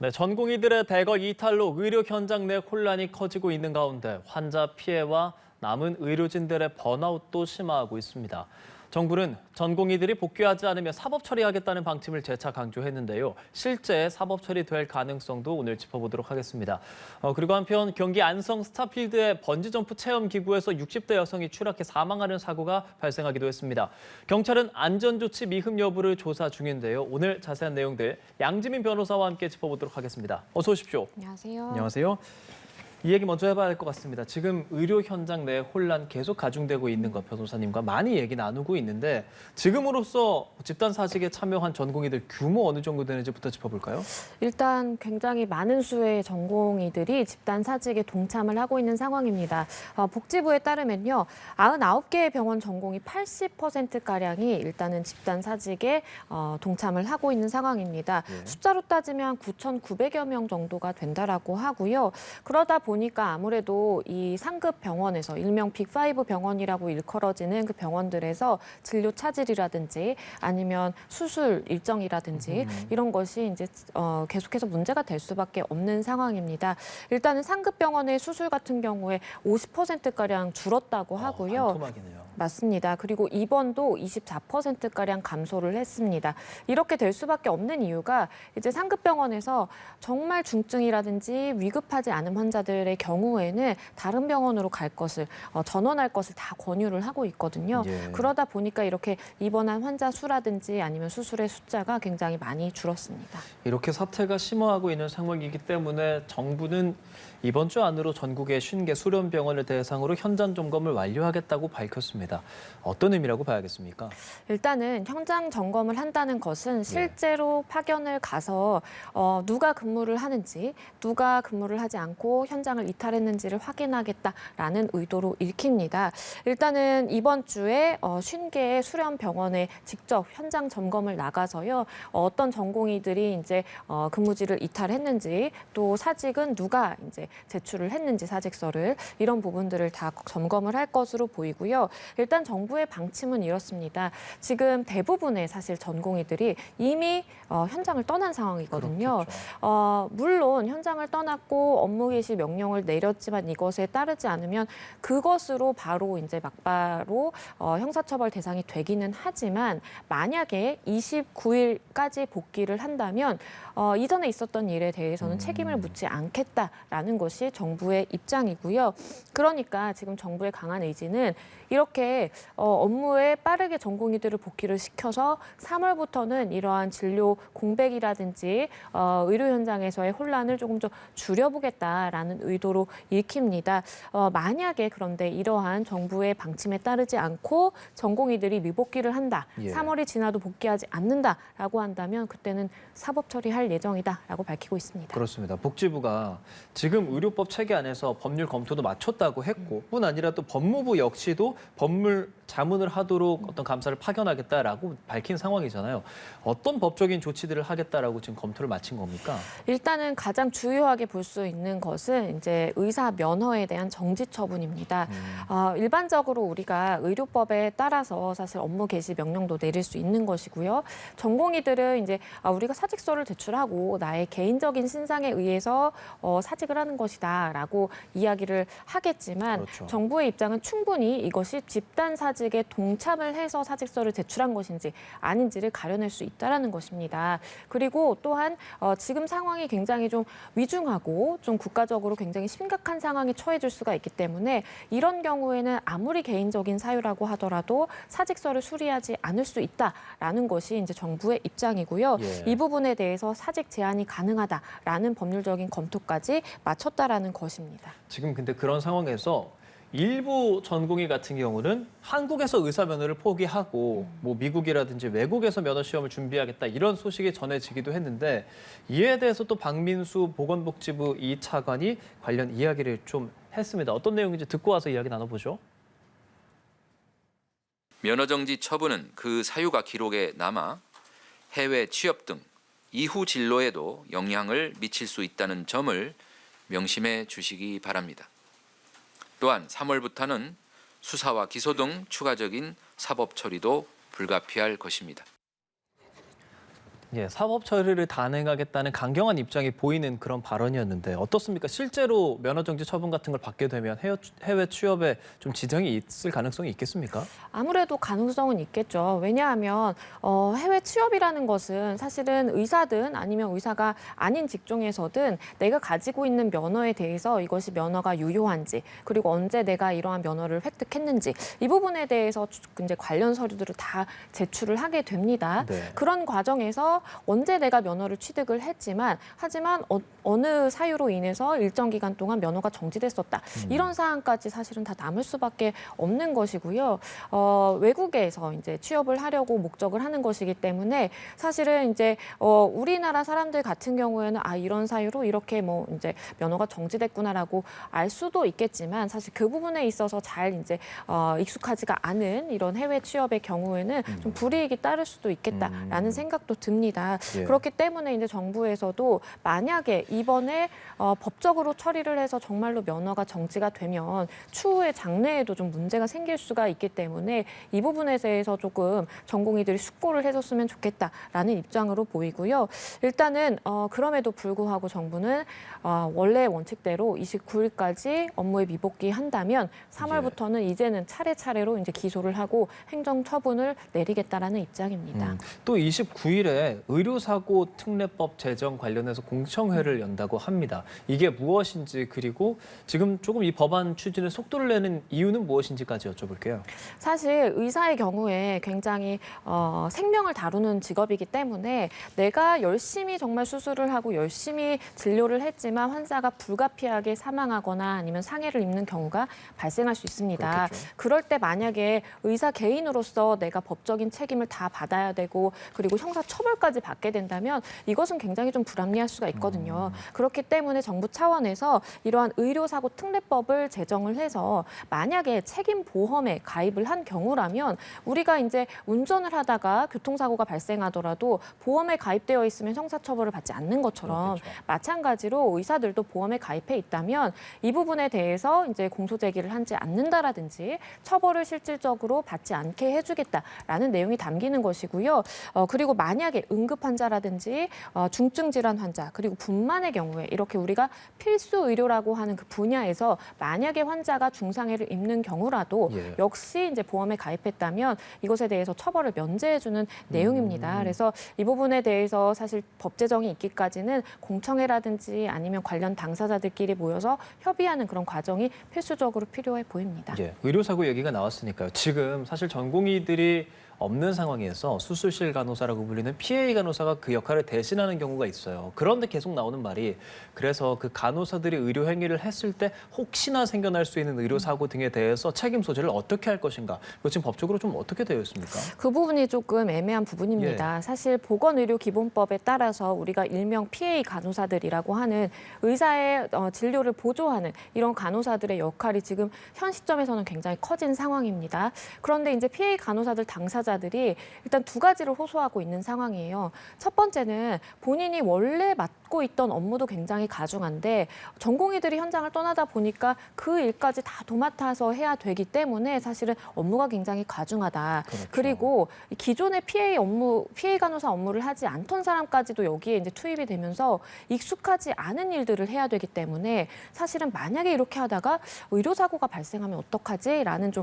네, 전공의들의 대거 이탈로 의료 현장 내 혼란이 커지고 있는 가운데 환자 피해와 남은 의료진들의 번아웃도 심화하고 있습니다. 정부는 전공의들이 복귀하지 않으면 사법 처리하겠다는 방침을 재차 강조했는데요. 실제 사법 처리될 가능성도 오늘 짚어보도록 하겠습니다. 그리고 한편 경기 안성 스타필드의 번지점프 체험기구에서 60대 여성이 추락해 사망하는 사고가 발생하기도 했습니다. 경찰은 안전조치 미흡 여부를 조사 중인데요. 오늘 자세한 내용들 양지민 변호사와 함께 짚어보도록 하겠습니다. 어서 오십시오. 안녕하세요. 안녕하세요. 이 얘기 먼저 해봐야 할 것 같습니다. 지금 의료 현장 내 혼란 계속 가중되고 있는 것 변호사님과 많이 얘기 나누고 있는데 지금으로서 집단 사직에 참여한 전공의들 규모 어느 정도 되는지부터 짚어볼까요? 일단 굉장히 많은 수의 전공의들이 집단 사직에 동참을 하고 있는 상황입니다. 복지부에 따르면요. 99개의 병원 전공의 80%가량이 일단은 집단 사직에 동참을 하고 있는 상황입니다. 예. 숫자로 따지면 9,900여 명 정도가 된다라고 하고요. 그러다 보니까 아무래도 이 상급 병원에서 일명 빅5 병원이라고 일컬어지는 그 병원들에서 진료 차질이라든지 아니면 수술 일정이라든지 이런 것이 이제 계속해서 문제가 될 수밖에 없는 상황입니다. 일단은 상급 병원의 수술 같은 경우에 50%가량 줄었다고 하고요. 반토막이네요. 맞습니다. 그리고 입원도 24%가량 감소를 했습니다. 이렇게 될 수밖에 없는 이유가 이제 상급 병원에서 정말 중증이라든지 위급하지 않은 환자들의 경우에는 다른 병원으로 갈 것을 전원할 것을 다 권유를 하고 있거든요. 예. 그러다 보니까 이렇게 입원한 환자 수라든지 아니면 수술의 숫자가 굉장히 많이 줄었습니다. 이렇게 사태가 심화하고 있는 상황이기 때문에 정부는 이번 주 안으로 전국의 50개 수련병원을 대상으로 현장 점검을 완료하겠다고 밝혔습니다. 어떤 의미라고 봐야겠습니까? 일단은 현장 점검을 한다는 것은 실제로 파견을 가서 누가 근무를 하는지, 누가 근무를 하지 않고 현장을 이탈했는지를 확인하겠다라는 의도로 읽힙니다. 일단은 이번 주에 50개의 수련 병원에 직접 현장 점검을 나가서요. 어떤 전공의들이 이제 근무지를 이탈했는지, 또 사직은 누가 이제 제출을 했는지 사직서를 이런 부분들을 다 점검을 할 것으로 보이고요. 일단 정부의 방침은 이렇습니다. 지금 대부분의 사실 전공의들이 이미 현장을 떠난 상황이거든요. 물론 현장을 떠났고 업무 개시 명령을 내렸지만 이것에 따르지 않으면 그것으로 바로 이제 막바로 형사처벌 대상이 되기는 하지만 만약에 29일까지 복귀를 한다면 이전에 있었던 일에 대해서는 책임을 묻지 않겠다라는 것이 정부의 입장이고요. 그러니까 지금 정부의 강한 의지는 이렇게 업무에 빠르게 전공의들을 복귀를 시켜서 3월부터는 이러한 진료 공백이라든지 의료 현장에서의 혼란을 조금 더 줄여보겠다라는 의도로 읽힙니다. 만약에 그런데 이러한 정부의 방침에 따르지 않고 전공의들이 미복귀를 한다. 예. 3월이 지나도 복귀하지 않는다라고 한다면 그때는 사법 처리할 예정이다라고 밝히고 있습니다. 그렇습니다. 복지부가 지금 의료법 체계 안에서 법률 검토도 마쳤다고 했고 뿐 아니라 또 법무부 역시도 법률 자문을 하도록 어떤 감사를 파견하겠다라고 밝힌 상황이잖아요. 어떤 법적인 조치들을 하겠다라고 지금 검토를 마친 겁니까? 일단은 가장 주요하게 볼 수 있는 것은 이제 의사 면허에 대한 정지 처분입니다. 일반적으로 우리가 의료법에 따라서 사실 업무 개시 명령도 내릴 수 있는 것이고요. 전공의들은 이제 우리가 사직서를 제출하고 나의 개인적인 신상에 의해서 사직을 하는 것이다라고 이야기를 하겠지만 그렇죠. 정부의 입장은 충분히 이것이 집단 사직에 동참을 해서 사직서를 제출한 것인지 아닌지를 가려낼 수 있다라는 것입니다. 그리고 또한 지금 상황이 굉장히 좀 위중하고 좀 국가적으로 굉장히 심각한 상황에 처해질 수가 있기 때문에 이런 경우에는 아무리 개인적인 사유라고 하더라도 사직서를 수리하지 않을 수 있다라는 것이 이제 정부의 입장이고요. 예. 이 부분에 대해서 사직 제한이 가능하다라는 법률적인 검토까지 마쳤다라는 것입니다. 지금 근데 그런 상황에서 일부 전공의 같은 경우는 한국에서 의사 면허를 포기하고 뭐 미국이라든지 외국에서 면허 시험을 준비하겠다 이런 소식이 전해지기도 했는데 이에 대해서 또 박민수 보건복지부 이 차관이 관련 이야기를 좀 했습니다. 어떤 내용인지 듣고 와서 이야기 나눠보죠. 면허정지 처분은 그 사유가 기록에 남아 해외 취업 등 이후 진로에도 영향을 미칠 수 있다는 점을 명심해 주시기 바랍니다. 또한 3월부터는 수사와 기소 등 추가적인 사법 처리도 불가피할 것입니다. 예, 사법 처리를 단행하겠다는 강경한 입장이 보이는 그런 발언이었는데 어떻습니까? 실제로 면허정지 처분 같은 걸 받게 되면 해외 취업에 좀 지장이 있을 가능성이 있겠습니까? 아무래도 가능성은 있겠죠. 왜냐하면 해외 취업이라는 것은 사실은 의사든 아니면 의사가 아닌 직종에서든 내가 가지고 있는 면허에 대해서 이것이 면허가 유효한지 그리고 언제 내가 이러한 면허를 획득했는지 이 부분에 대해서 이제 관련 서류들을 다 제출을 하게 됩니다. 네. 그런 과정에서 언제 내가 면허를 취득을 했지만 하지만 어느 사유로 인해서 일정 기간 동안 면허가 정지됐었다. 이런 사항까지 사실은 다 남을 수밖에 없는 것이고요. 외국에서 이제 취업을 하려고 목적을 하는 것이기 때문에 사실은 이제 우리나라 사람들 같은 경우에는 이런 사유로 이렇게 뭐 이제 면허가 정지됐구나라고 알 수도 있겠지만 사실 그 부분에 있어서 잘 이제 익숙하지가 않은 이런 해외 취업의 경우에는 좀 불이익이 따를 수도 있겠다라는 생각도 듭니다. 예. 그렇기 때문에 이제 정부에서도 만약에 이번에 법적으로 처리를 해서 정말로 면허가 정지가 되면 추후에 장래에도 좀 문제가 생길 수가 있기 때문에 이 부분에 대해서 조금 전공의들이 숙고를 해줬으면 좋겠다라는 입장으로 보이고요. 일단은 그럼에도 불구하고 정부는 원래 원칙대로 29일까지 업무에 미복귀 한다면 3월부터는 이제는 차례차례로 이제 기소를 하고 행정 처분을 내리겠다라는 입장입니다. 또 29일에 의료사고 특례법 제정 관련해서 공청회를 연다고 합니다. 이게 무엇인지 그리고 지금 조금 이 법안 추진에 속도를 내는 이유는 무엇인지까지 여쭤볼게요. 사실 의사의 경우에 굉장히 생명을 다루는 직업이기 때문에 내가 열심히 정말 수술을 하고 열심히 진료를 했지만 환자가 불가피하게 사망하거나 아니면 상해를 입는 경우가 발생할 수 있습니다. 그렇겠죠. 그럴 때 만약에 의사 개인으로서 내가 법적인 책임을 다 받아야 되고 그리고 형사 처벌까지 받게 된다면 이것은 굉장히 좀 불합리할 수가 있거든요. 그렇기 때문에 정부 차원에서 이러한 의료사고 특례법을 제정을 해서 만약에 책임보험에 가입을 한 경우라면 우리가 이제 운전을 하다가 교통사고가 발생하더라도 보험에 가입되어 있으면 형사처벌을 받지 않는 것처럼 그렇겠죠. 마찬가지로 의사들도 보험에 가입해 있다면 이 부분에 대해서 이제 공소제기를 하지 않는다라든지 처벌을 실질적으로 받지 않게 해주겠다라는 내용이 담기는 것이고요. 그리고 만약에 응급 환자라든지 중증 질환 환자 그리고 분만의 경우에 이렇게 우리가 필수 의료라고 하는 그 분야에서 만약에 환자가 중상해를 입는 경우라도 예. 역시 이제 보험에 가입했다면 이것에 대해서 처벌을 면제해주는 내용입니다. 그래서 이 부분에 대해서 사실 법 제정이 있기까지는 공청회라든지 아니면 관련 당사자들끼리 모여서 협의하는 그런 과정이 필수적으로 필요해 보입니다. 예, 의료사고 얘기가 나왔으니까요. 지금 사실 전공의들이 없는 상황에서 수술실 간호사라고 불리는 PA 간호사가 그 역할을 대신하는 경우가 있어요. 그런데 계속 나오는 말이 그래서 그 간호사들이 의료 행위를 했을 때 혹시나 생겨날 수 있는 의료사고 등에 대해서 책임 소재를 어떻게 할 것인가. 이거 지금 법적으로 좀 어떻게 되어 있습니까? 그 부분이 조금 애매한 부분입니다. 사실 보건의료기본법에 따라서 우리가 일명 PA 간호사들이라고 하는 의사의 진료를 보조하는 이런 간호사들의 역할이 지금 현 시점에서는 굉장히 커진 상황입니다. 그런데 이제 PA 간호사들 당사자들이 일단 두 가지를 호소하고 있는 상황이에요. 첫 번째는 본인이 원래 맡고 있던 업무도 굉장히 가중한데 전공의들이 현장을 떠나다 보니까 그 일까지 다 도맡아서 해야 되기 때문에 사실은 업무가 굉장히 가중하다. 그렇죠. 그리고 기존의 PA 간호사 업무를 하지 않던 사람까지도 여기에 이제 투입이 되면서 익숙하지 않은 일들을 해야 되기 때문에 사실은 만약에 이렇게 하다가 의료사고가 발생하면 어떡하지라는 좀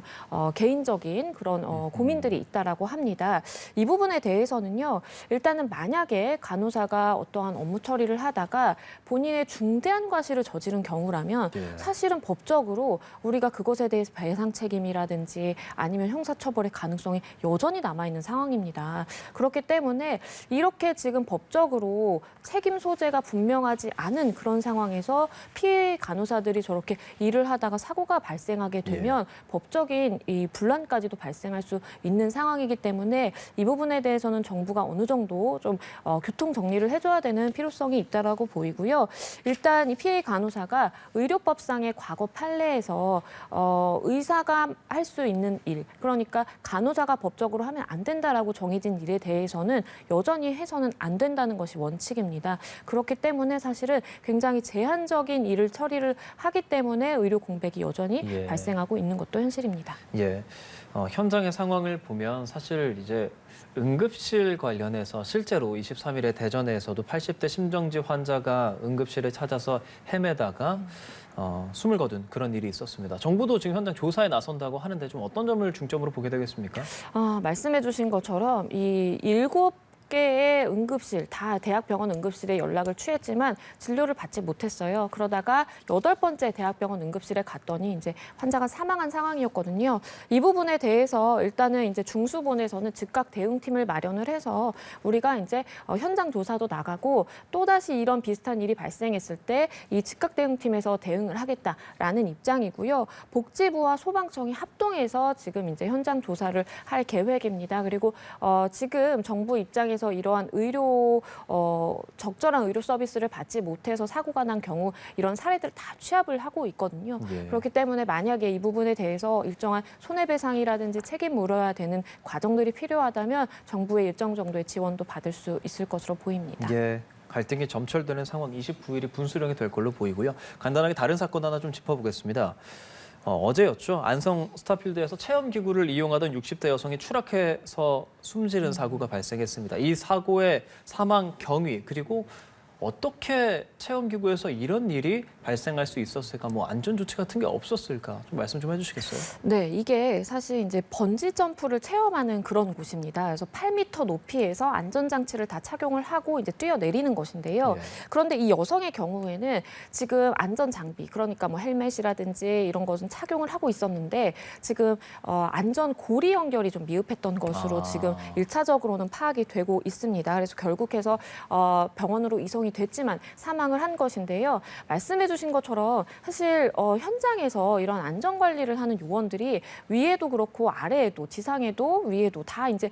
개인적인 그런 고민들이 있다라고 합니다. 이 부분에 대해서는요. 일단은 만약에 간호사가 어떠한 업무 처리를 하다가 본인의 중대한 과실을 저지른 경우라면 예. 사실은 법적으로 우리가 그것에 대해서 배상 책임이라든지 아니면 형사처벌의 가능성이 여전히 남아있는 상황입니다. 그렇기 때문에 이렇게 지금 법적으로 책임 소재가 분명하지 않은 그런 상황에서 피해 간호사들이 저렇게 일을 하다가 사고가 발생하게 되면 법적인 이 분란까지도 발생할 수 있는 상황이기 때문에 이 부분에 대해서는 정부가 어느 정도 좀 교통 정리를 해줘야 되는 필요성이 있다라고 보이고요. 일단 이 피해 간호사가 의료법상의 과거 판례에서 의사가 할 수 있는 일, 그러니까 간호사가 법적으로 하면 안 된다라고 정해진 일에 대해서는 여전히 해서는 안 된다는 것이 원칙입니다. 그렇기 때문에 사실은 굉장히 제한적인 일을 처리를 하기 때문에 의료 공백이 여전히 발생하고 있는 것도 현실입니다. 예. 현장의 상황을 보면 사실 이제 응급실 관련해서 실제로 23일에 대전에서도 80대 심정지 환자가 응급실에 찾아서 헤매다가 숨을 거둔 그런 일이 있었습니다. 정부도 지금 현장 조사에 나선다고 하는데 좀 어떤 점을 중점으로 보게 되겠습니까? 말씀해 주신 것처럼 이 7개의 응급실, 다 대학병원 응급실에 연락을 취했지만 진료를 받지 못했어요. 그러다가 8번째 대학병원 응급실에 갔더니 이제 환자가 사망한 상황이었거든요. 이 부분에 대해서 일단은 이제 중수본에서는 즉각 대응팀을 마련을 해서 우리가 이제 현장 조사도 나가고 또다시 이런 비슷한 일이 발생했을 때 이 즉각 대응팀에서 대응을 하겠다라는 입장이고요. 복지부와 소방청이 합동해서 지금 이제 현장 조사를 할 계획입니다. 그리고 지금 정부 입장에서 이러한 적절한 의료 서비스를 받지 못해서 사고가 난 경우 이런 사례들을 다 취합을 하고 있거든요. 예. 그렇기 때문에 만약에 이 부분에 대해서 일정한 손해배상이라든지 책임 물어야 되는 과정들이 필요하다면 정부의 일정 정도의 지원도 받을 수 있을 것으로 보입니다. 예. 갈등이 점철되는 상황 29일이 분수령이 될 걸로 보이고요. 간단하게 다른 사건 하나 좀 짚어보겠습니다. 어제였죠. 안성 스타필드에서 체험기구를 이용하던 60대 여성이 추락해서 숨지는 사고가 발생했습니다. 이 사고의 사망 경위 그리고 어떻게 체험기구에서 이런 일이 발생할 수 있었을까? 뭐 안전조치 같은 게 없었을까? 좀 말씀 좀 해주시겠어요? 네, 이게 사실 이제 번지 점프를 체험하는 그런 곳입니다. 그래서 8m 높이에서 안전장치를 다 착용을 하고 이제 뛰어내리는 것인데요. 예. 그런데 이 여성의 경우에는 지금 안전장비, 그러니까 뭐 헬멧이라든지 이런 것은 착용을 하고 있었는데 지금 안전 고리 연결이 좀 미흡했던 것으로 지금 1차적으로는 파악이 되고 있습니다. 그래서 결국해서 병원으로 이송이 됐지만 사망을 한 것인데요. 말씀해 주신 것처럼 사실 현장에서 이런 안전 관리를 하는 요원들이 위에도 그렇고 아래에도 지상에도 위에도 다 이제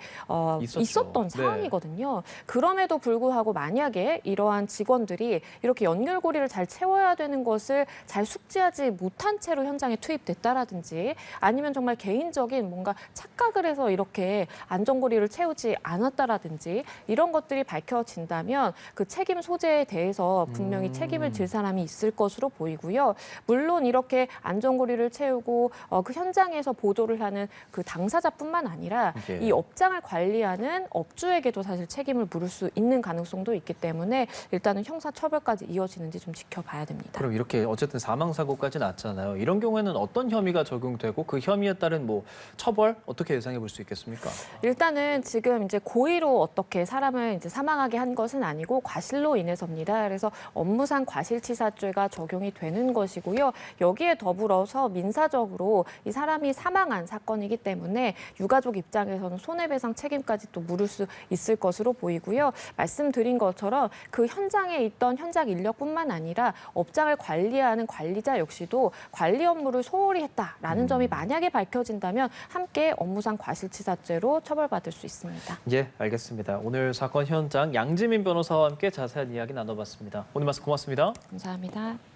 있었던 네. 상황이거든요. 그럼에도 불구하고 만약에 이러한 직원들이 이렇게 연결고리를 잘 채워야 되는 것을 잘 숙지하지 못한 채로 현장에 투입됐다라든지 아니면 정말 개인적인 뭔가 착각을 해서 이렇게 안전고리를 채우지 않았다라든지 이런 것들이 밝혀진다면 그 책임 소재에 대해서 분명히 책임을 질 사람이 있을 것으로 보이고요. 물론 이렇게 안전고리를 채우고 그 현장에서 보조를 하는 그 당사자뿐만 아니라 예. 이 업장을 관리하는 업주에게도 사실 책임을 물을 수 있는 가능성도 있기 때문에 일단은 형사처벌까지 이어지는지 좀 지켜봐야 됩니다. 그럼 이렇게 어쨌든 사망사고까지 났잖아요. 이런 경우에는 어떤 혐의가 적용되고 그 혐의에 따른 뭐 처벌 어떻게 예상해 볼 수 있겠습니까? 일단은 지금 이제 고의로 어떻게 사람을 이제 사망하게 한 것은 아니고 과실로 인해서입니다. 그래서 업무상 과실치사죄가 적용이 되는 것이고요. 여기에 더불어서 민사적으로 이 사람이 사망한 사건이기 때문에 유가족 입장에서는 손해배상 책임까지 또 물을 수 있을 것으로 보이고요. 말씀드린 것처럼 그 현장에 있던 현장 인력뿐만 아니라 업장을 관리하는 관리자 역시도 관리 업무를 소홀히 했다라는 점이 만약에 밝혀진다면 함께 업무상 과실치사죄로 처벌받을 수 있습니다. 예, 알겠습니다. 오늘 사건 현장 양지민 변호사와 함께 자세한 이야기 나눠봤습니다. 오늘 말씀 고맙습니다. 감사합니다.